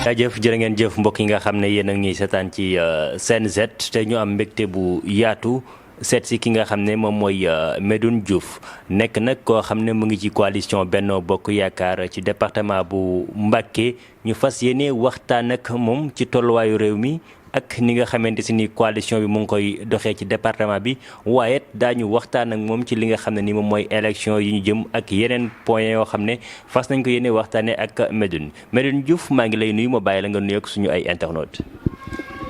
jaajëf jërë ngeen jëf mbokk yi nga xam ne yéen a ngi ñuy seetaan ci Sen Z te ñu am mbégte bu yaatu seet si ki nga xam ne moom mooy Medoune Diouf nekk nag koo xam ne mu ngi ci coalition Benno Bokk Yaakaar ci département bu Mbacké ñu fas yéene waxtaan ak moom ci tolluwaayu réew mi ak ni nga xamante si ni coalition bi mu ngi koy doxee ci département bi waaye daañu waxtaan ak moom ci li nga xam ne ni moom mooy élection yi ñu jëm ak yeneen point yoo xam ne fas nañ ko yéene waxtaanee ak Medoune Diouf maa ngi lay nuyu ma bàyyi la nga nuyu ak suñu ay internautes.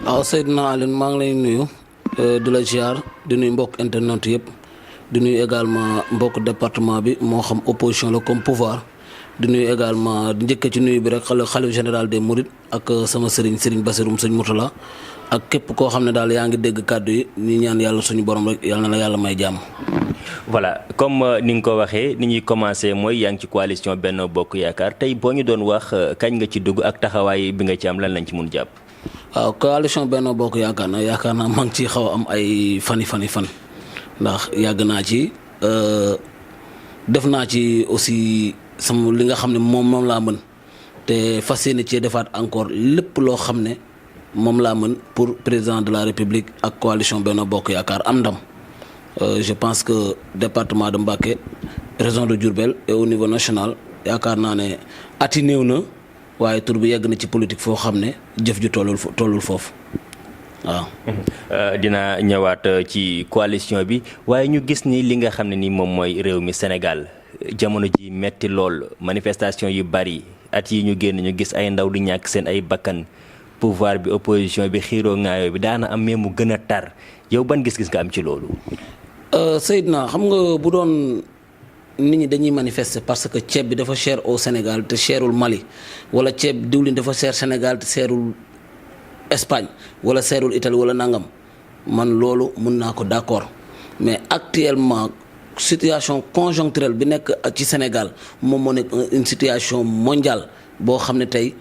waaw Seydina Alioune maa ngi lay nuyu di la ziar di nuyu mbokk internautes yëpp di nuyu également mbokk département bi moo xam opposition la comme pouvoir. di nuyu également di njëkkee ci nuyu bi rek xalifa général des Mourides ak sama sëriñ Bassirou sëñ Mourtala ak képp koo xam ne daal yaa ngi dégg kàddu yi ni ñaan yàlla suñu borom rek yàlla na la yàlla may jàmm. voilà comme ni nga ko waxee ni ñuy commencé mooy yaa ngi ci coalition Benno Bokk Yaakaar tey boo ñu doon wax kañ nga ci dugg ak taxawaay bi nga ci am lan lañ ci mun jàpp. waaw coalition Benno Bokk Yaakaar naa maa ngi ciy xaw a am ay fan ndax yàgg naa ci def naa ci aussi. sama li nga xam ne moom laa mën te fas yéene cee defaat encore lépp loo xam ne moom laa mën pour président de la république ak coalition Benno Bokk Yaakaar am ndam je pense que département de Mbacké région de Diourbel et au niveau national yaakaar naa ne ati néew na waaye tur bi yegg na ci politique foo xam ne jëf ju tollul foofu waaw. dina ñëwaat ci coalition bi waaye ñu gis ni li nga xam ne ni moom mooy réew mi Sénégal. jamono ji metti lool manifestation yu bari at yi ñu génn ñu gis ay ndaw di ñàkk seen ay bakkan pouvoir bi opposition bi xiiroo ngaayoo bi daana am mais mu gën a tar yow ban gis-gis nga am ci loolu. Seydina xam nga bu doon nit ñi dañuy manifester parce que ceeb bi dafa cher au Sénégal te cherul Mali wala ceeb diwlin dafa cher Sénégal te cherul Espagne wala cherul Italie wala nangam man loolu mun naa ko d'accord mais actuellement. situation conjoncturelle bi nekk ci Sénégal moom moo nekk une situation mondiale boo xam ne tey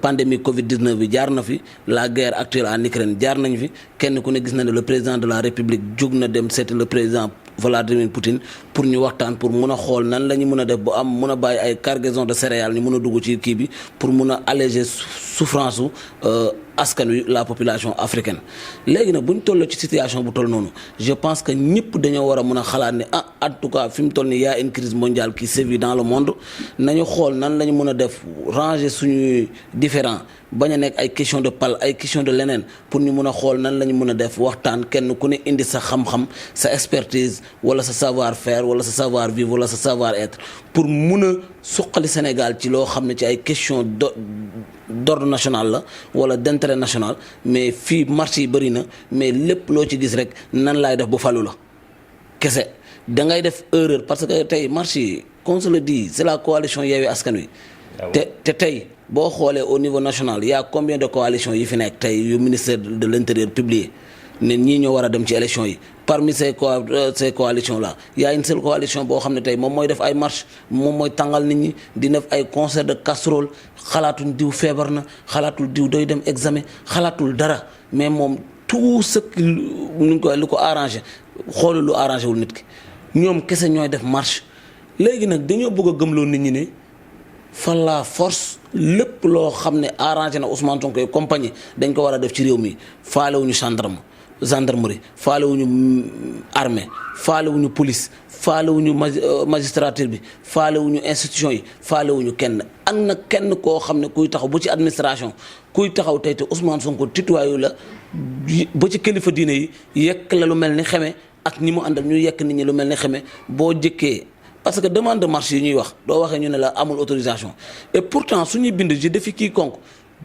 pandémie Covid-19 bi jaar na fi la guerre actuelle en Ukraine jaar nañ fi kenn ku ne gis na ne le président de la République jóg na dem seeti le président Vladimir Poutine pour ñu waxtaan pour mun a xool nan la ñu mën a def bu am mun a bàyyi ay cargaison de céréales ñu mun a dugg ci kii bi pour mun a alléger souffrance su askan wi la population africaine léegi nag bu ñu toll ci situation bu toll noonu je pense que ñëpp dañoo war a mun a xalaat ne en tout cas fi mu toll nii y a une crise mondiale qui sévit dans le monde nañu xool nan la ñu mun a def ranger suñuy différents bañ a nekk ay question de pal ay question de leneen pour ñu mun a xool nan la ñu mun a def waxtaan kenn ku ne indi sa xam-xam sa expertise wala sa savoir faire wala sa savoir vivre wala sa savoir être pour mun a suqali Sénégal ci loo xam ne ci ay question d'ordre national la wala d'intérêt national mais fii marché yi bëri na mais lépp loo ci gis rek nan laay def bu falu la kese da ngay def erreur parce que tey marché yi qu'on se le dit c'est la coalition Yewwi Askan Wi te tey boo xoolee au niveau national y a combien de coalitions yi fi nekk tey yu ministère de l'intérieur publié ne ñii ñoo war a dem ci élection yi parmi ces coalitions là y a une seule coalition boo xam ne tey moom mooy def ay marche moom mooy tàngal nit ñi di def ay concert de casserole xalaatul diw feebar na xalaatul diw doy dem examen xalaatul dara mais moom tout ce lu ko arrangé xoolu lu arrangé wul nit ki ñoom kese ñooy def marche léegi nag dañoo bëgg a gëmloo nit ñi ne fa la force lépp loo xam ne arrangé na Ousmane Sonko et compagnie dañ ko war a def ci réew mi faalewuñu gendarmerie faalewuñu armée faalewuñu police faalewuñu magistrature bi faalewuñu institution yi faalewuñu kenn ak na kenn koo xam ne kuy taxaw bu ci administration kuy taxaw tey te Ousmane Sonko tituwaayu la ba ci kilifa diine yi yekk la lu mel ni xeme ak ñi mu àndal ñu yekk nit ñi lu mel ni xeme boo jëkkee parce que demande de marche yi ñuy wax doo waxee ñu ne la amul autorisation et pourtant suñuy bind je défie quiconque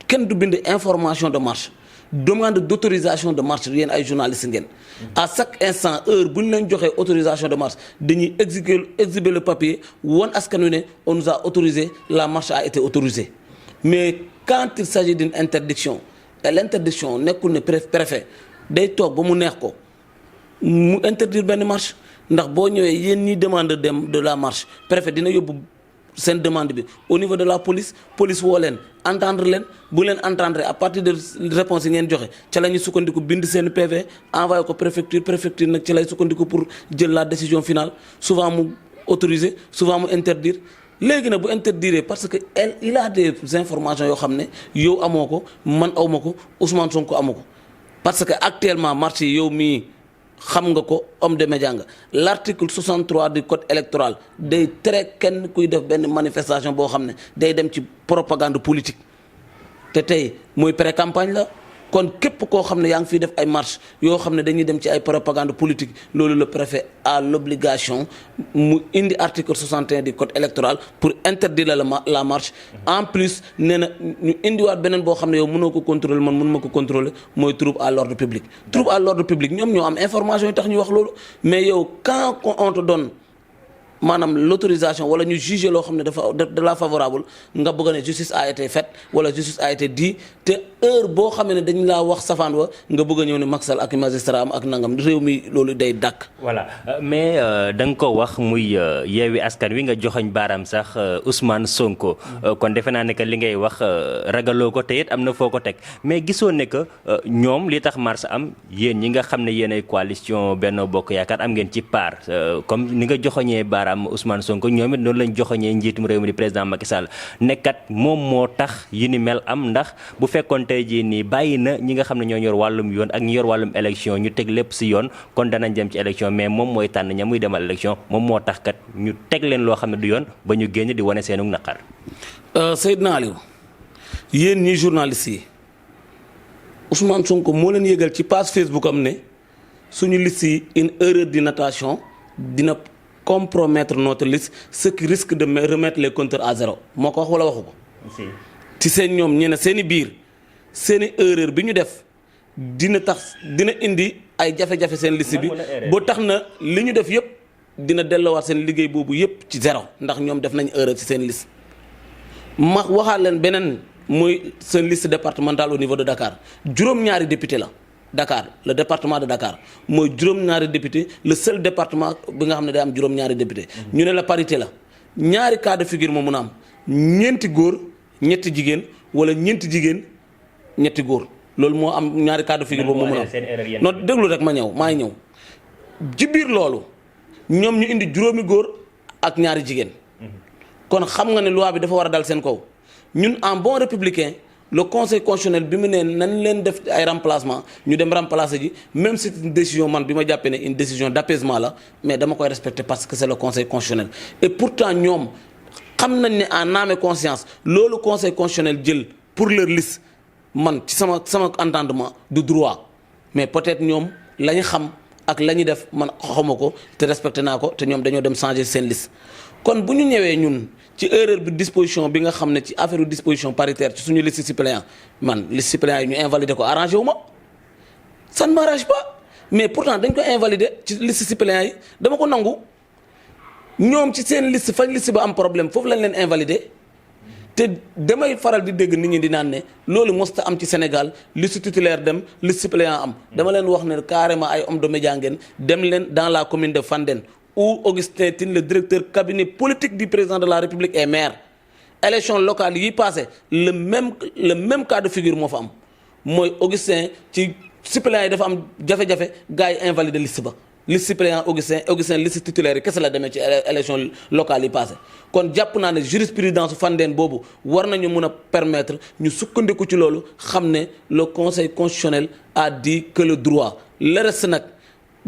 kenn du bind information de marche demande d'autorisation de marche yéen ay journalistes ngeen à chaque instant heure bu ñu leen joxee autorisation de marche dañuy exhiber le papier won askan wi ne on nous a autorisé la marche a été autorisée mais quand il s'agit d'une interdiction et l'interdiction nekkul ne préfet day toog ba mu neex ko mu interdire benn marche ndax boo ñëwee yéen ñi demande de la marche préfet dina yóbbu seen demande bi au niveau de la police woo leen entendre leen bu leen entendre à partir de réponse yi ngeen joxe ca la ñuy sukkandiku bind seen PV envoyé ko préfecture nag ci lay sukkandiku pour jël la décision finale souvent mu autoriser souvent mu interdire. léegi nag bu interdire parce que il a des informations yoo xam ne yow amoo ko man awma ko Ousmane Sonko amu ko parce que actuellement marché yow mii xam nga ko homme de média nga l'article 63 du code électoral day tere kenn kuy def benn manifestation boo xam ne day dem ci propagande politique te tey mooy pré-campagne la kon képp koo xam ne yaa ngi fiy def ay marche yoo xam ne dañuy dem ci ay propagande politique loolu le préfet a l'obligation mu indi article 61 du code électoral pour interdire la marche en plus nee na ñu indiwaat beneen boo xam ne yow mënoo ko contrôler man mënuma ko contrôler mooy trouble à l'ordre public trouble à l'ordre public ñoom ñoo am information yi tax ñu wax loolu mais yow quand on te donne maanaam l'autorisation wala ñu juger loo xam ne dafa de la favorable nga bëgg a ne justice a été faite wala justice a été dit te heure boo xamee ne dañu laa wax safaan wa nga bëgg a ñëw ne Macky Sall ak magistrat am ak nangam réew mi loolu day dàkk. voilà mais da nga ko wax muy yeewi askan wi nga joxoñ baaraam sax Ousmane Sonko kon defe naa ne que li ngay wax ragaloo ko te it am na foo ko teg mais gisoo ne que ñoom li tax mars am yéen ñi nga xam ne yéen ay coalition Benno Bokk Yaakaar am ngeen ci part comme ni nga joxoñee baaraam Ousmane Sonko ñoom it noonu lañ joxoñee njiitum réew mi di président Macky Sall nekkat moom moo tax yi ni mel am ndax bu fekkoon tey jii nii bàyyi na ñi nga xam ne ñoo yor wàllum yoon ak ñi yor wàllum élection ñu teg lépp si yoon kon danañ dem ci élection mais moom mooy tànn ña muy demal élection moom moo tax kat ñu teg leen loo xam ne du yoon ba ñu génn di wane seenu naqar. Seydina Aliou yéen ñi journalistes yi Ousmane Sonko moo leen yëgal ci page Facebook am ne suñu liste yi une erreur de notation dina compromettre notre liste ce qui risque de remettre les compteurs à zéro moo ko wax wala waxu ko. ci seen ñoom ñe ne seen i biir seen i erreur bi ñu def dina indi ay jafe-jafe seen liste bi boo tax na li ñu def yëpp dina delloowaat seen liggéey boobu yëpp ci zéro ndax ñoom def nañ erreur ci seen liste. ma waxaat leen beneen muy seen liste départementale au niveau de Dakar juróom-ñaari député la. Dakar le département de Dakar mooy juróom-ñaari député le seul département bi nga xam ne day am juróom-ñaari député ñu ne la parité la ñaari cas de figure moo mun a am ñeenti góor ñetti jigéen wala ñeenti jigéen ñetti góor loolu moo am ñaari cas de figure boobu moo mun a am non déglu rek maa ngi ñëw ci biir loolu ñoom ñu indi juróomi góor ak ñaari jigéen kon xam nga ne loi bi dafa war a dal seen kaw ñun en bon républicain le conseil constitutionnel bi mu ne nañ leen def ay remplacement ñu dem remplacer ji même si c'est une décision man bi ma jàppee ne une décision d'apaisement la mais dama koy respecter parce que c'est le conseil constitutionnel et pourtant ñoom xam nañ ne en âme et conscience loolu conseil constitutionnel jël pour leur liste man ci sama entendement du droit mais peut-être ñoom la ñu xam ak la ñu def man xawma ko te respecté naa ko te ñoom dañoo dem changer seen liste kon bu ñu ñëwee ñun ci erreur bi disposition bi nga xam ne ci affaire disposition paritaire ci suñu liste suppléant man liste suppléant yi ñu invalider ko arrangé wu ma ça ne m'arrange pas mais pourtant dañ ko invalider ci liste suppléant yi dama ko nangu ñoom ci seen liste fañ liste ba am problème foofu lañ leen invalider te damay faral di dégg nit ñi di naan ne loolu mosta am ci Sénégal liste titulaire dem liste suppléant am dama leen wax ne carrément ay hommes de médias ngeen dem leen dans la commune de Fandène où Augustin Tine le directeur cabinet politique du président de la République est maire élection locale yi passé le même cas de figure moo fa am mooy Augustin ci suppléant yi dafa am jafe-jafe gars yi invalidé liste ba liste suppléant Augustin liste titulaire yi kese la demee ci élection locale yi passé kon jàpp naa ne jurisprudence Fandène boobu war nañu mën a permettre ñu sukkandiku ci loolu xam ne le conseil constitutionnel a dit que le droit le reste nag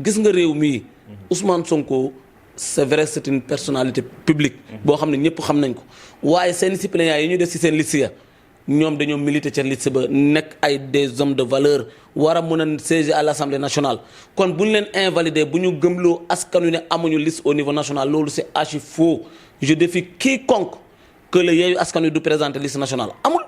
gis nga réew mii Ousmane Sonko c'est vrai c'est une personnalité publique boo xam ne ñëpp xam nañ ko waaye seen suppléants yi ñu def ci seen liste ya ñoom dañoo militer ca liste ba nekk ay des hommes de valeur war a mën a siéger à l'Assemblée nationale kon bu ñu leen invalider bu ñu gëmloo askanu ne amuñu liste au niveau national loolu c'est archi faux je défie quiconque que le Yewwi Askan Wi du présenter liste nationale amul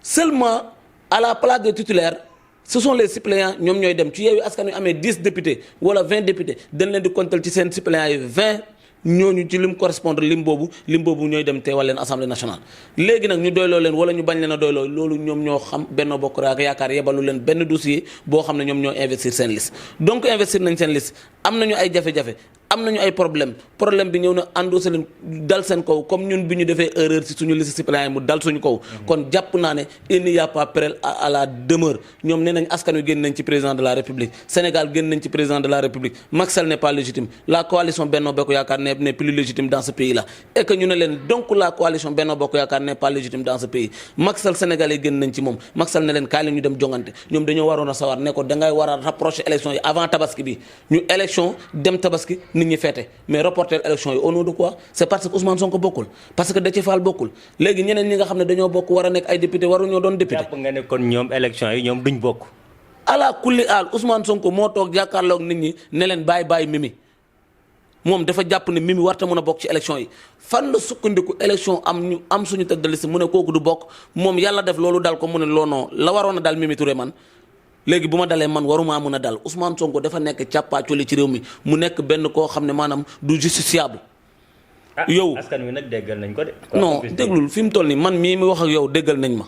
seulement à la place des titulaires ce sont les suppléants ñoom ñooy dem ci Yewwi Askan Wi amee 10 députés wala 20 députés dañ leen di compter ci seen suppléants yi 20 ñooñu ci lim correspondre lim boobu ñooy dem teewal leen assemblée nationale. léegi nag ñu doyloo leen wala ñu bañ leen a doyloo loolu ñoom ñoo xam Benno Bokk Yaakaar yebalu leen benn dossier boo xam ne ñoom ñoo investir seen liste donc investir nañ seen liste am nañu ay jafe-jafe am nañu ay problème bi ñëw na endossé leen dal seen kaw comme ñun bi ñu defee erreur ci suñu liste suppléant mu dal suñu kaw. kon jàpp naa ne il n'y a pas péril à la demeure ñoom nee nañ askan wi génn nañ ci président de la république Sénégal génn nañ ci président de la république Macky Sall n'est pas légitime la coalition Benno Bokk Yaakaar n'est plus légitime dans ce pays là et que ñu ne leen donc la coalition Benno Bokk Yaakaar n'est pas légitime dans ce pays Macky Sall sénégalais génn nañ ci moom Macky Sall ne leen kaay la ñu dem jongante ñoom dañoo waroon a sawar ne ko dangay war a rapprocher élection yi avant tabaski bi ñu élection dem tabaski nit ñi feete mais reporter élection yi au nom de quoi c'est parce que Ousmane Sonko bokkul parce que Déthié Fall bokkul léegi ñeneen ñi nga xam ne dañoo bokk war a nekk ay député waruñoo doon député. jàpp nga ne kon ñoom élection yi ñoom duñ bokk. ala kulli aal Ousmane Sonko moo toog jàkkaarloog nit ñi ne leen bàyyi Mimi moom dafa jàpp ne Mimi warta mën a bokk ci élection yi fan la sukkandiku élection am suñu tête de liste mu ne kooku du bokk moom yàlla def loolu dal ko mu ne loonoo la waroon a dal Mimi Touré man. léegi bu ma dalee man waruma mën a dal Ousmane Sonko dafa nekk càppaacoli ci réew mi mu nekk benn koo xam ne maanaam du justiciable. yow askan wi nag déggal nañ ko de. non déglul fi mu toll nii man mii mi wax ak yow déggal nañ ma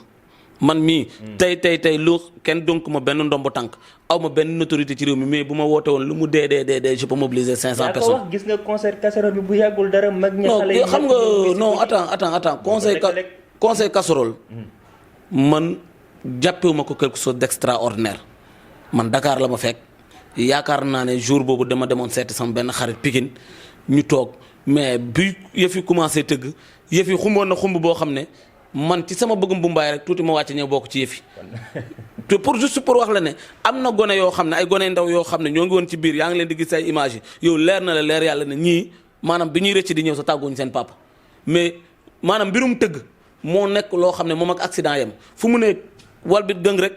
man mii. tey lu kenn donc ma benn ndombo tànk aw ma benn autorité ci réew mi mais bu ma woote woon lu mu dee je peux mobiliser 500 personnes. wax gis nga concert casserole bi bu yàggul dara mag ña xale yi xam nga non attends conseil casserole man. jàppewuma ko quelque chose d'extraordinaire man Dakar la ma fekk yaakaar naa ne jour boobu dama demoon seeti sama benn xarit Pikine ñu toog mais bi yëf yi commencé tëgg yëf yi xumboon na xumb boo xam ne man ci sama bëggum bu mbaay rek tuuti ma wàcc ñëw bokk ci yëf yi te pour wax la ne am na gone yoo xam ne ay gone ndaw yoo xam ne ñoo ngi woon ci biir yaa ngi leen di gis ay image yi yow leer na la leer yàlla ne ñii maanaam bi ñuy rëcc di ñëw sa tàgguñ seen papa mais maanaam mbirum tëgg moo nekk loo xam ne moom ak accident yam fu mu ne wal bi gëng rek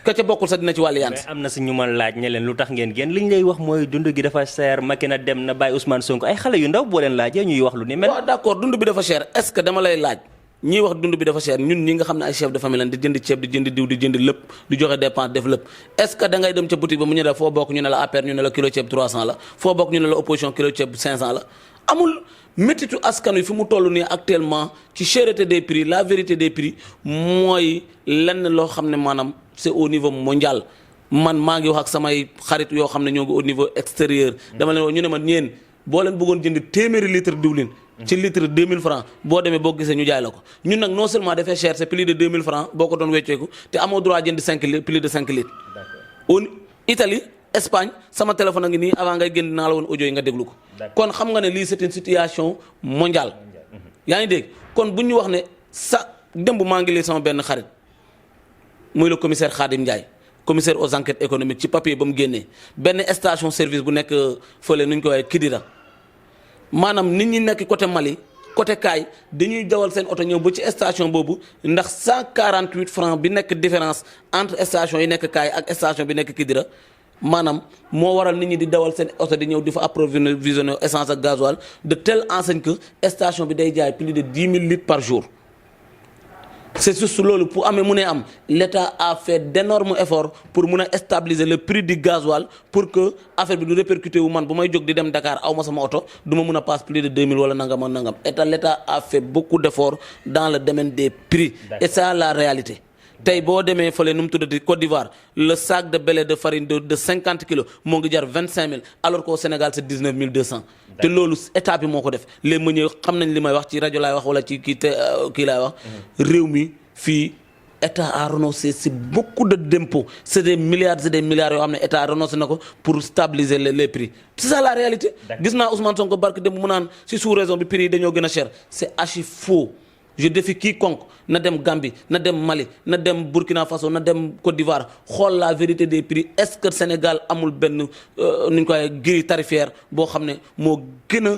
ka ca bokkul sax dina ci wàllu yaan. mais am na si ñu ma laaj ne leen lu tax ngeen génn li ñu lay wax mooy dund gi dafa cher Macky na dem na bàyyi Ousmane Sonko ay xale yu ndaw boo leen laajee ñuy wax lu ni mel. waaw d'accord dund bi dafa cher est-ce que dama lay laaj ñiy wax dund bi dafa cher ñun ñi nga xam ne ay chef de famille lañ di jënd ceeb di jënd diw di jënd lépp di joxe dépense def lépp est-ce que da ngay dem ca boutique ba mu ñu la foo bokk ñu ne la APR ñu ne la kilo ceeb 300 la foo bokk ñu ne la opposition kilo ceeb 500 la amul. méttitu askan wi fi mu toll nii actuellement ci cherté des prix la vérité des prix mooy lenn loo xam ne maanaam c'est au niveau mondial man maa ngi wax ak samay xarit yoo xam ne ñoo ngi au niveau extérieur dama leen wax ñu ne man ñeen boo leen bëggoon jënd téeméeri litre diwlin ci litre 2000 francs boo demee boo gisee ñu jaay la ko ñun nag non seulement dafay cher c'est plus de 2000 francs boo ko doon wecceeku te amoo droit jënd 5 litres plus de 5 litres au Italie Espagne sama téléphone a ngi nii avant ngay génn naa la woon audio yi nga déglu ko kon xam nga ne lii c'est une situation mondiale yaa ngi dégg kon bu ñu wax ne démb maa ngi lii sama benn xarit muy le commissaire Khadim Ndiaye commissaire aux enquêtes économiques ci papier ba mu génnee benn station service bu nekk fële nu ñu ko waxee Kidira maanaam nit ñi nekk côté Mali côté Kaay dañuy dawal seen oto ñëw ba ci station boobu ndax 148 francs bi nekk différence entre station yi nekk Kaay ak station bi nekk Kidira maanaam moo waral nit ñi di dawal seen oto di ñëw di fa approvisionner essence ak gasoil de telle enseigne que station bi day jaay plus de 10 000 litres par jour c'est juste loolu pour amee mu ne am l'État a fait d'énormes efforts pour mun a stabiliser le prix du gasoil pour que affaire bi du répercuter wu man bu may jóg di dem Dakar aw ma sama oto du ma mun a passe plus de 2000 wala nangam ak nangam l'État a fait beaucoup d'efforts dans le domaine des prix et ça la réalité tey boo demee fële nu mu tuddati Côte d'Ivoire le sac de blé de farine de 50 kilos moo ngi jar 25000 alors qu'au Sénégal c'est 19200. te loolu état bi moo ko def les meuniers xam nañ li may wax ci rajo laay wax wala ci kii laay wax. réew mi fii état a renoncé c'est beaucoup d'impôts c'est des milliards yoo xam ne état a renoncé na ko pour stabiliser les prix c'est ça la réalité. gis naa Ousmane Sonko barke dem mu naan si sous-région bi prix yi dañoo gën a cher c'est archi faux. je défie quiconque na dem Gambie na dem Mali na dem Burkina Faso na dem Côte d'Ivoire xool la vérité des prix est-ce que Sénégal amul benn nu ñu koy grille tarifaire boo xam ne moo gën a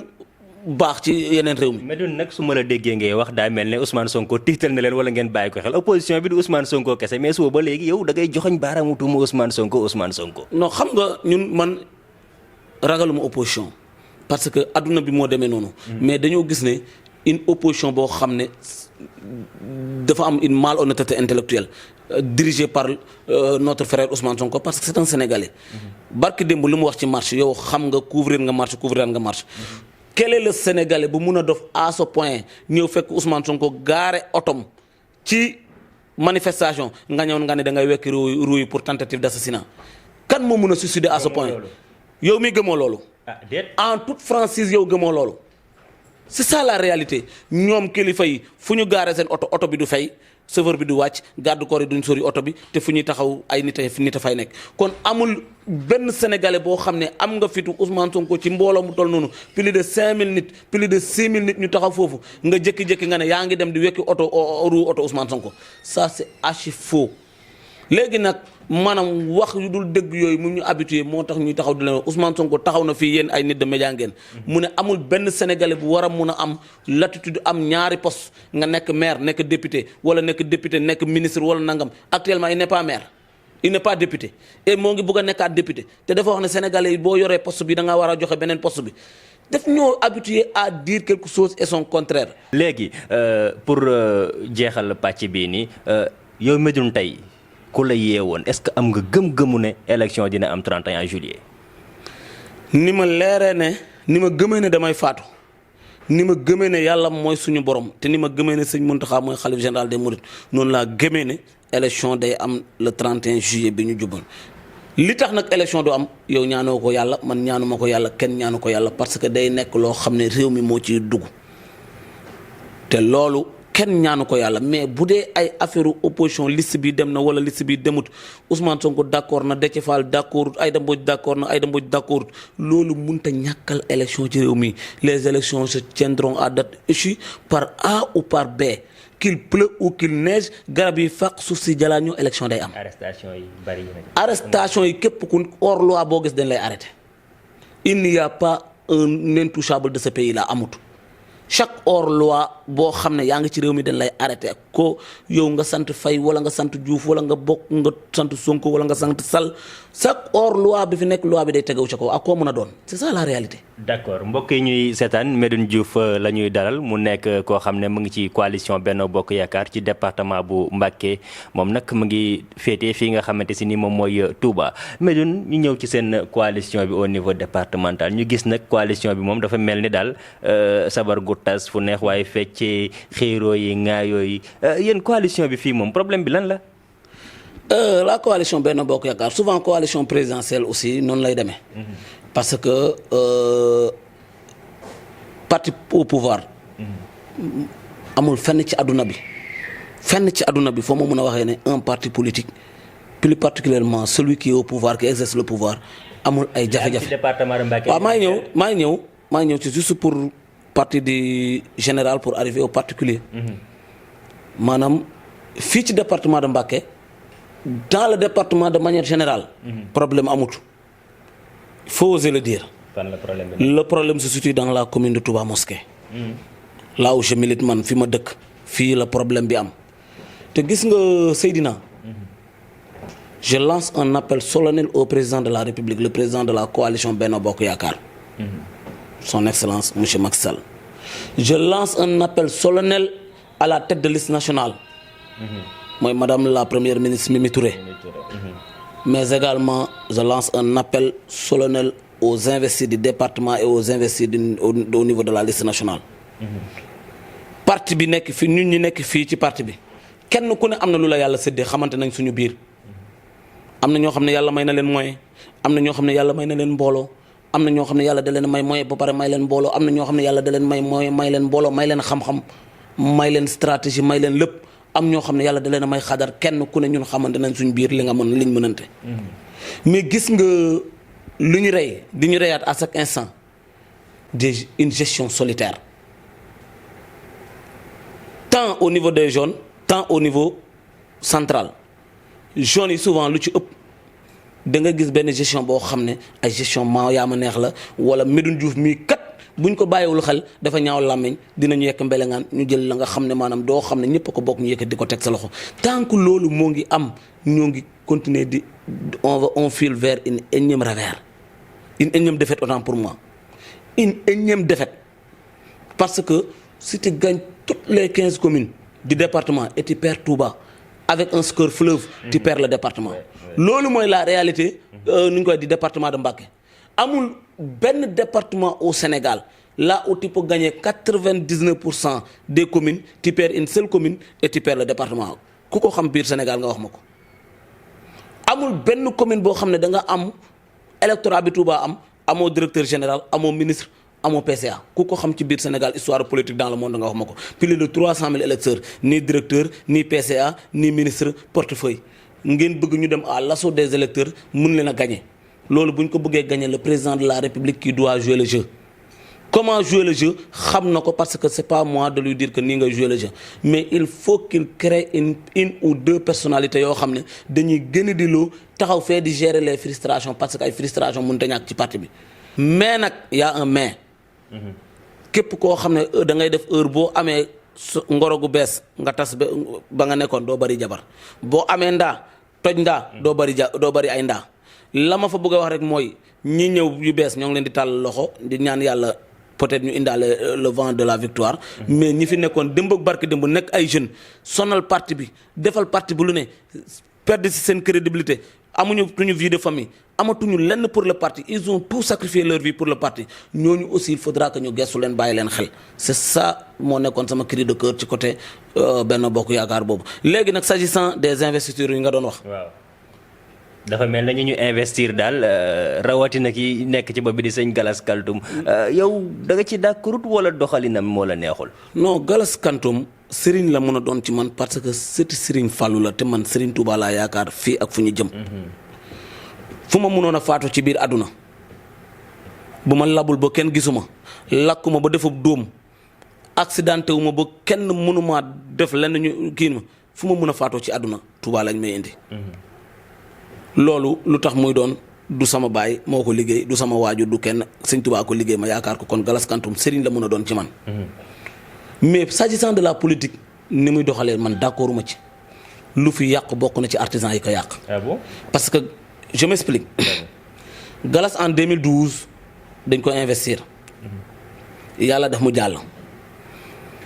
baax ci yeneen réew mi. Medoune nag su ma la déggee ngay wax daa mel ne Ousmane Sonko tiital na leen wala ngeen bàyyi ko xel opposition bi du Ousmane Sonko kese mais suba ba léegi yow da ngay joxoñ baaraamu tuuma Ousmane Sonko. non xam nga ñun man ragaluma opposition parce que adduna bi moo demee noonu. mais dañoo gis ne. une opposition boo xam ne dafa am une malhonnêteté intellectuelle dirigée par notre frère Ousmane Sonko parce que c'est un Sénégalais. barki démb li mu wax ci marche yow xam nga couvrir nga marche. Quel est le Sénégalais bu mun a dof à ce point ñëw fekk Ousmane Sonko gaare otom ci manifestation nga ñëw nga ne da ngay wekki ruuy pour tentative d'assassinat kan moo mun a suicider à ce point yow mi gëmoo loolu. en toute franchise yow gëmoo loolu. c'est ça la réalité ñoom kilifa yi fu ñu gaaree seen oto bi du fay chauffeur bi du wàcc garde corps yi duñ sori oto bi te fu ñuy taxaw ay nit a fay nekk kon amul benn sénégalais boo xam ne am nga fitu Ousmane Sonko ci mbooloo mu toll noonu plus de 5000 nit plus de 6000 nit ñu taxaw foofu nga jékki-jékki nga ne yaa ngi dem di wekki oto Ousmane Sonko ça c'est archi faux. léegi nag maanaam wax yu dul dëgg yooyu mu ñu habitué moo tax ñuy taxaw di leen Ousmane Sonko taxaw na fii yéen ay nit de média ngeen mu ne amul benn sénégalais bu war a mun a am latitude am ñaari poste nga nekk maire nekk député nekk ministre wala nangam actuellement il n'est pas maire il n'est pas député et moo ngi bëgg a nekkaat député te dafa wax ne sénégalais yi boo yoree poste bi da ngaa war a joxe beneen poste bi daf ñoo habitué à dire quelque chose et son contraire. léegi pour jeexal pàcc bii nii yow Médoune tey ku la yeewoon est-ce que am nga gëm-gëmu ne élection dina am 31 juillet. ni ma leeree ne ni ma gëmee ne damay faatu ni ma gëmee ne yàlla mooy suñu borom te ni ma gëmee ne sëñ Mountakha mooy xalif général des Mourides noonu laa gëmee ne élection day am le 31 juillet bi ñu jubal li tax nag élection du am yow ñaanoo ko yàlla man ñaanuma ko yàlla kenn ñaanu ko yàlla parce que day nekk loo xam ne réew mi moo ciy dugg te loolu. kenn ñaanu ko yàlla mais bu dee ay affaire opposition liste bi dem na wala liste bi demut Ousmane Sonko d'accord na Déthié Fall d'accord Aïda Mbodj d'accord na Aïda Mbodj d'accord loolu mënut a ñàkkal élection ci réew mi les élections se tiendront à date échue par A ou par B qu'il pleuve ou qu'il neige garab yi fàq suuf si jalaañoo élection day am. arrestation yi bari arrestation yi képp ku hors loi boo gis dañ lay arrêté il n'y a pas un intouchable de ce pays là amut. chaque hors loi boo xam ne yaa ngi ci réew mi dañ lay arrêté ko yow nga sant Faye wala nga sant Diouf wala nga bokk nga sant Sonko wala nga sant Sall chaque hors loi bi fi nekk loi bi day tegaw ca kaw ak koo mën a doon c'est ça la réalité. d'accord mbokk yi ñuy seetaan Médoune Diouf la ñuy dalal mu nekk koo xam ne mu ngi ci coalition Benno Bokk Yaakaar ci département bu Mbacké moom nag mu ngi féetee fii nga xamante si ni moom mooy Touba Médoune ñu ñëw ci seen coalition bi au niveau départemental ñu gis nag coalition bi moom dafa mel ni daal sabar gu tas fu neex waaye feccee xiiroo yi ŋaayoo yi yéen coalition bi fii moom problème bi lan la. La coalition Benno Bokk Yaakaar souvent coalition présidentielle aussi noonu lay demee. parce que parti au pouvoir. amul fenn ci àdduna bi foo ma mën a waxee ne un parti politique plus particulièrement celui qui est au pouvoir qui exerce le pouvoir amul ay jafe-jafe. waaw maa ngi ñëw c'est juste pour partie du général pour arriver au particulier. maanaam fii ci département de Mbacké dans le département de manière générale. problème amut. il faut oser le dire. le problème se situe dans la commune de Touba Mosquée. là où je milite man fi ma dëkk fii la problème bi am te gis nga Seydina. je lance un appel solennel au président de la République le président de la coalition Benno Bokk Yaakaar. son excellence monsieur Macky Sall. je lance un appel solennel à la tête de liste nationale. mooy madame la première ministre Mimi Touré. mais également je lance un appel solennel aux investis du département et aux investis au niveau de la liste nationale. parti bi nekk fii ñun ñi nekk fii ci parti bi kenn ku ne am na lu la yàlla séddee xamante nañ suñu biir. am na ñoo xam ne yàlla may na leen moyen am na ñoo xam ne yàlla may na leen mbooloo am na ñoo xam ne yàlla da leen may moyen ba pare may leen mbooloo am na ñoo xam ne yàlla da leen may moyen may leen mbooloo may leen xam-xam may leen stratégie may leen lépp am ñoo xam ne yàlla da leen may xadar kenn ku ne ñun xamante nañ suñu biir li nga mën liñ mënante. mais gis nga lu ñu rey di ñu reyaat à chaque instant une gestion solitaire tant au niveau des zones tant au niveau central. zones yi souvent lu ci ëpp da nga gis benn gestion boo xam ne ay gestion yaa ma neex la wala Médoune Diouf mii kat buñ ko bàyyiwul xel dafa ñaaw làmmiñ dinañu yekk mbelengaan ñu jël la nga xam ne maanaam doo xam ne ñëpp a ko bokk ñu yëkkat di ko teg sa loxo tant que loolu moo ngi am ñoo ngi continuer di on file vers une énième revers une énième défaite autant pour moi une énième défaite parce que si tu gagnes toutes les 15 communes du département et tu perds Touba avec un score fleuve tu perds le département loolu mooy la réalité nu ñu koy di département de Mbacké amul benn département au Sénégal là où tu peux gagner 99% des communes tu perds une seule commune et tu perds le département ku ko xam biir Sénégal nga wax ma ko amul benn commune boo xam ne da nga am électorat bi Touba am amoo directeur général amoo ministre amoo PCA ku ko xam ci biir Sénégal histoire politique dans le monde nga wax ma ko plus de 300 000 électeurs ni directeur ni PCA ni ministre portefeuille ngeen bëgg ñu dem à l'assaut des électeurs mun leen a gagner loolu bu ñu ko bëggee gagner le président de la République qui doit jouer le jeu. Comment jouer le jeu xam na ko parce que c'est pas moi de lui dire que nii nga jouer le jeu mais il faut qu'il crée une ou deux personnalités yoo xam ne dañuy gën a di loo taxaw fee di gérer les frustrations parce que ay frustrations mënut a ñàkk ci parti bi. mais nag y a un mais. képp koo xam ne da ngay def heure boo amee ngoro gu bees nga tas ba nga nekkoon doo bari jabar boo amee ndaa toj ndaa doo bari ay ndaa la ma fa bëgg a wax rek mooy ñi ñëw yu bees ñoo ngi leen di tàll loxo di ñaan yàlla. peut-être ñu indaale le vent de la victoire mais ñi fi nekkoon démb ak barke démb nekk ay jeunes sonal parti bi defal parti bu lu ne perdre ci seen crédibilité amuñu tuñu vie de famille amatuñu lenn pour le parti ils ont tout sacrifié leur vie pour le parti ñooñu aussi il faudra que ñu gestu leen bàyyi leen xel c'est ça moo nekkoon sama cri de cœur ci côté Benno Bokk Yaakaar boobu léegi nag s'agissant des investitures yi nga doon wax. waaw dafa mel na ñu investir daal rawatina ki nekk ci bopp bi di sëñ Galas Kaltoum yow da nga ci d'accordut wala doxalinam moo la neexul. non Galas Kaltoum Serigne la mën a doon ci man parce que c'est Serigne Fallou la te man Serigne Touba laa yaakaar fii ak fu ñu jëm. fu ma mënoon a faatu ci biir àdduna bu ma labul ba kenn gisuma lakkuma ba defub dóom accidenté wu ma ba kenn mënuma def lenn ñu kii ma fu ma mën a faatoo ci àdduna Touba lañ may indi. loolu lu tax muy doon du sama baay moo ko liggéey du sama waajur du kenn sëñ Tuubaa ko liggéey ma yaakaar ko kon Galas Kaltoum sëriñ la mën a doon ci man. mais s'agissant de la politique ni muy doxalee man d'accorduma ci lu fi yàq bokk na ci artisans yi ko yàq. Ah bon? parce que je m'explique. Galas en 2012 dañ ko investir. yàlla daf mu jàll.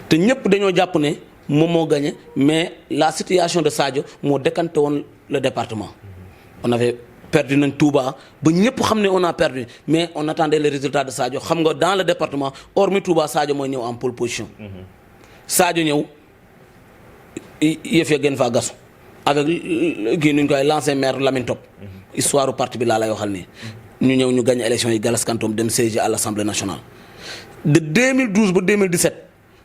te ñëpp dañoo jàpp ne moom moo gagné mais la situation de Sadio moo décanté woon le département. on avait perdu nañ Touba ba ñëpp xam ne on a perdu mais on attendait les résultats de Sadio xam nga dans le département hormis Touba Sadio mooy ñëw en pole position. Sadio ñëw yëf ya gën faa gasu avec kii nuñ koy l'ancien maire Lamine Top. histoire parti bi laa lay waxal nii. ñu ñëw ñu gagné élection yi Galas Kaltoum dem siéger à l'Assemblée nationale. de 2012 ba 2017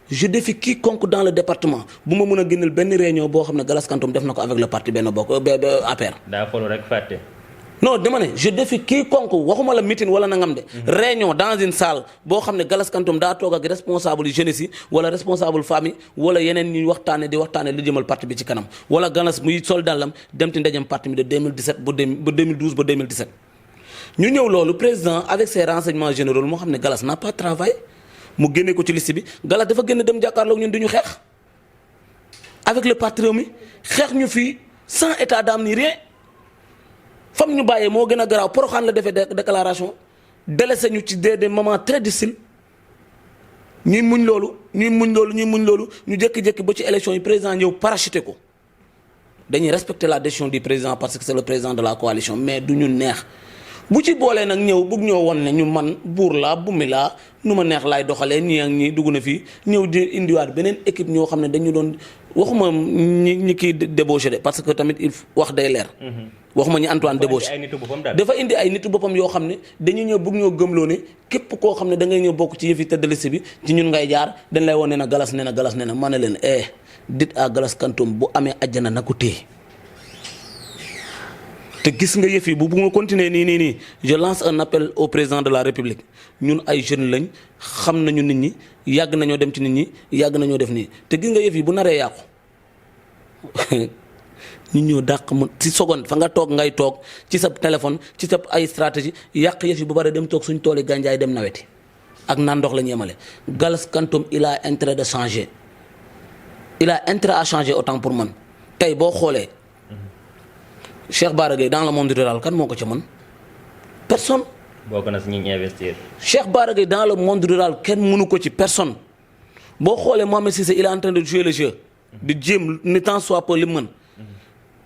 je défie quiconque dans le département bu ma mën a génneel benn réunion boo xam ne Galas Kaltoum def na ko avec le parti Benno Bokk APR. daa xool rek fàtte. non dama ne je défie quiconque waxuma la meeting wala nangam de. réunion dans une salle boo xam ne Galas Kaltoum daa toog ak responsable yu jeunesse yi wala responsable famille wala yeneen ñuy waxtaane li jëmal parti bi ci kanam wala Galas muy sol dàllam dem ci ndajam parti bi de 2017 ba 2012 ba 2017. ñu ñëw loolu président avec ses renseignements généraux moo xam ne Galas n'a pas travaillé mu génne ko ci liste bi Galas dafa génn dem jàkkaarloog ñun duñu xeex avec le parti Rewmi xeex ñu fii sans état d'âme ni rien fam ñu bàyyee moo gën a garaaw Porokhane la defee déclaration délaissé ñu ci des moments très difficiles ñuy muñ loolu ñu jékki-jékki ba ci élection yi président ñëw parachuté ko dañuy respecter la décision du président parce que c'est le président de la coalition mais du ñu neex bu ci boolee nag ñëw bëgg ñoo won ne ñu man buur laa bumi laa nu ma neex laay doxalee ñii ak ñii dugg na fii ñëw di indiwaat beneen équipe ñoo xam ne dañu doon waxuma ñi kii débauché de parce que tamit il wax day leer. waxuma ñi Antoine débauché dafa indi ay nitu boppam yoo xam ne dañu ñëw bëgg ñoo gëmloo ne képp koo xam ne da ngay ñëw bokk ci yëfi tête de liste bi ci ñun ngay jaar dañ lay won ne na Galas ne na ma ne leen dit à Galas Kaltoum bu amee ajjana na ko téye te gis nga yëf yi bu nga continuer nii je lance un appel au président de la République ñun ay jeunes lañ xam nañu nit ñi yàgg nañoo dem ci nit ñi yàgg nañoo def nii te gis nga yëf yi bu naree yàqu ñu ñëw dàq mu ci seconde fa nga toog ngay toog ci sa téléphone ci sa ay stratégie yàq yëf yi bu bari dem toog suñ tooli gànjaay dem naweti ak naan ndox la ñu yemale. Galas Kaltoum il a intérêt de changer il a intérêt à changer autant pour man tey boo xoolee. Cheikh Bara Gueye dans le monde rural kan moo ko ca mën personne. bokk na si ñi investir. Cheikh Bara Gueye dans le monde rural kenn mënu ko ci personne boo xoolee Mohamed Cissé il est en train de jouer le jeu. di jéem ni tant soit peu li mën.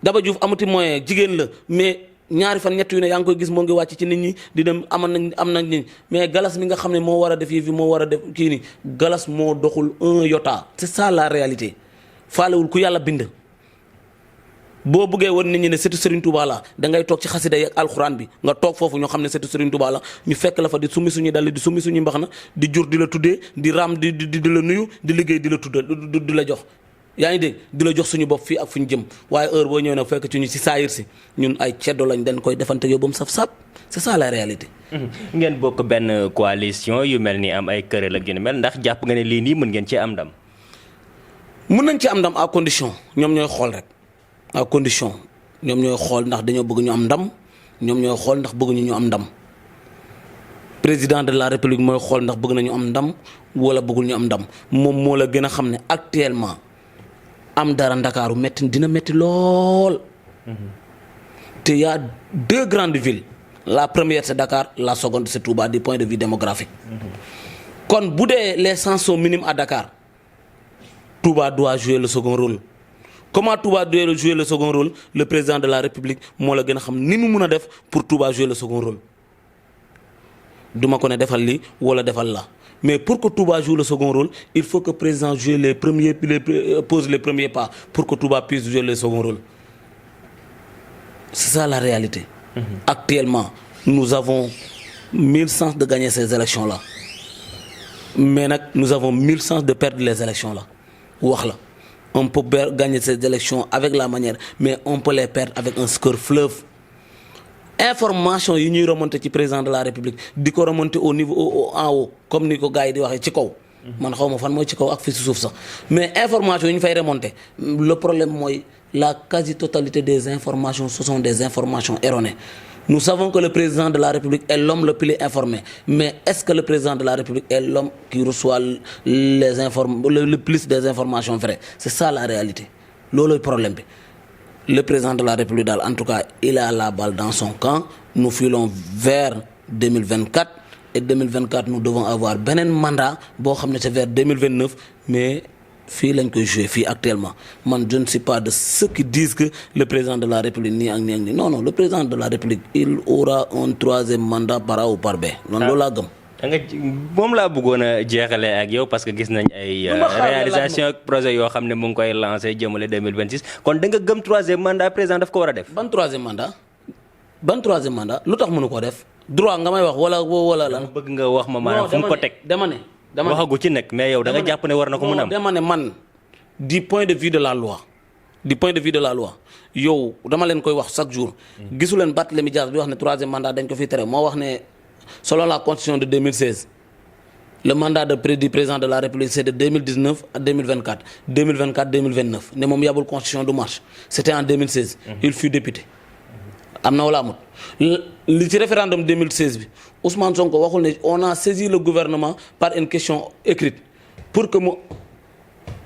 Daba Diouf amati moyen jigéen la mais ñaari fan ñett yu ne yaa ngi koy gis moo ngi wàcc ci nit ñi di dem am nañ mais Galas mi nga xam ne moo war a def yëf yi moo war a def kii nii Galas moo doxul un iota. c'est ça la réalité faalewul ku yàlla bind. boo bëggee woon nit ñi ne sëtu Serigne Touba la da ngay toog ci xasida yi ak alxuraan bi nga toog foofu ñoo xam ne sëtu Serigne Touba la ñu fekk la fa di summi suñuy dal di summi suñuy mbaxana di jur di la tuddee di raam di la nuyu di liggéey di la tudda di la jox yaa ngi dégg di la jox suñu bopp fii ak fu ñu jëm waaye heure boo ñëwee nag fekk ci ñu si saayir si ñun ay ceddo lañ dañ koy defante yow ba mu saf-saf c'est ça la réalité. ngeen bokk benn coalition yu mel ni am ay këral ak yu ni mel ndax jàpp nga ne lii nii mën ngeen cee am ndam. mën nañ ci am ndam à condition ñoom ñooy xool rek à condition ñoom ñooy xool ndax dañoo bëgg ñu am ndam ñoom ñooy xool ndax bëgguñu ñu am ndam président de la république mooy xool ndax bëgg nañu am ndam wala bëggul ñu am ndam moom moo la gën a xam ne actuellement am dara Ndakaaru métti dina métti lool. te y a 2 grandes villes la première c'est Dakar la seconde c'est Touba du point de vue démographique. kon bu dee les census sont minimes à Dakar Touba doit jouer le second rôle. Comment Touba doit jouer le second rôle? Le président de la République moo la gën a xam ni mu mun a def pour Touba jouer le second rôle. duma ko ne defal lii wala defal la mais pour que Touba joue le second rôle il faut que le président pose les premiers pas pour que Touba puisse jouer le second rôle. C'est ça la réalité. Actuellement nous avons 1000 chances de gagner ces élections là mais nag nous avons 1000 chances de perdre les élections là wax la. On peut gagner ces élections avec la manière mais on peut les perdre avec un score fleuve. Information yi ñuy remonter ci président de la République di ko remonter au niveau en haut comme ni ko gars yi di waxee ci kaw. man xaw ma fan mooy ci kaw ak fi si suuf sax mais information yi ñu fay remonter le problème mooy la quasi-totalité des informations ce sont des informations erronées. Nous savons que le président de la République est l'homme le plus informé mais est-ce que le président de la République est l'homme qui reçoit le plus des informations vraies? C'est ça la réalité loolooy problème bi. Le président de la République daal en tout cas il a la balle dans son camp nous filons vers 2024 et 2024 nous devons avoir beneen mandat boo xam ne c'est vers 2029 mais fii lañ koy jouer fii actuellement man je ne suis pas de ceux qui disent que le président de la République nii ak nii ak nii non le président de la République il aura un 3e mandat par A ou par B. loolu laa gëm. moom laa bëggoon a jeexale ak yow parce que gis nañ ay réalisation ak projet yoo xam ne mu ngi koy lancé jëmale 2026 kon da nga gëm 3e mandat président daf ko war a def. ban 3e mandat lu tax mënu ko def droit nga may wax wala lan. bëgg nga wax ma maanaam fu mu ko teg. dama ne waxagu ci nekk mais yow da nga jàpp ne war na ko mën a am. dama ne man du point de vue de la loi yow dama leen koy wax chaque jour. gisu leen Barthélémy Dias di wax ne 3e mandat dañ ko fi tere moo wax ne. Selon la constitution de 2016, le mandat du président de la République c'est de 2019 à 2024, 2024-2029. Ne moom yabul constitution du marche. C'était en 2016. Il fut député. Am na wala amut li ci référendum 2016 bi Ousmane Sonko waxul ne on a saisi le gouvernement par une question écrite pour que mu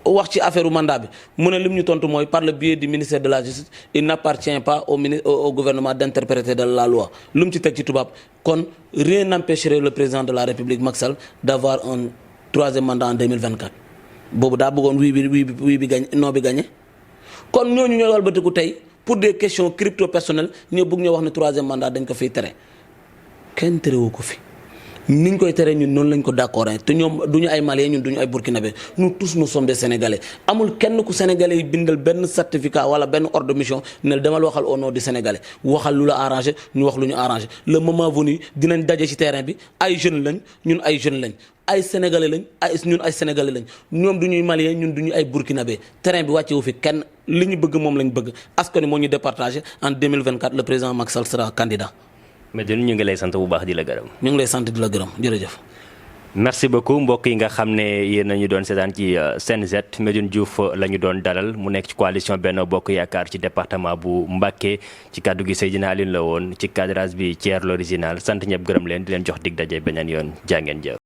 wax ci affaire mandat bi mu ne lim ñu tontu mooy par le biais du ministère de la justice il n'appartient pas au gouvernement d'interpréter de la loi lu mu ci teg ci tubaab kon rien n'empêcherait le président de la République Macky Sall d'avoir un 3e mandat en 2024 boobu daa bëggoon wii bi gañ non bi gagné kon ñooñu ñooy walbatiku tey pour des questions crypto personnelles ñoo bëgg ñoo wax ne 3e mandat dañ ko fiy tere kenn terewu ko fi niñ koy tere ñun noonu lañ ko d'accord te ñoom duñu ay Maliens ñun duñu ay Burkinabé nous tous nous sommes des Sénégalais amul kenn ku Sénégalais yi bindal benn certificat wala benn ordre de mission ne demal waxal au nom du Sénégalais waxal lu la arrangé ñu wax lu ñu arrangé le moment venu dinañ daje ci terrain bi ay jeunes lañ ñun ay jeunes lañ ay Sénégalais lañ ñun ay Sénégalais lañ ñoom duñuy Maliens ñun duñu ay Burkinabé terrain bi wàcce wu fi kenn li ñu bëgg moom lañ bëgg askan wi moo ñu départagé en 2024 le président Macky Sall sera candidat. mais ñu ngi lay sant bu baax di la gërëm. ñu ngi lay sant di la gërëm jërëjëf. merci beaucoup mbokk yi nga xam ne yéen nañu doon seetaan ci Sen Z Medoune Diouf la ñu doon dalal mu nekk ci coalition Benno Bokk Yaakaar ci département bu Mbacké ci kaddu gi Seydina Aline la woon ci cadrage bi Thier l'original sant ñëpp gërëm leen di leen jox dig daje beneen yoon jaa ngeen jëf.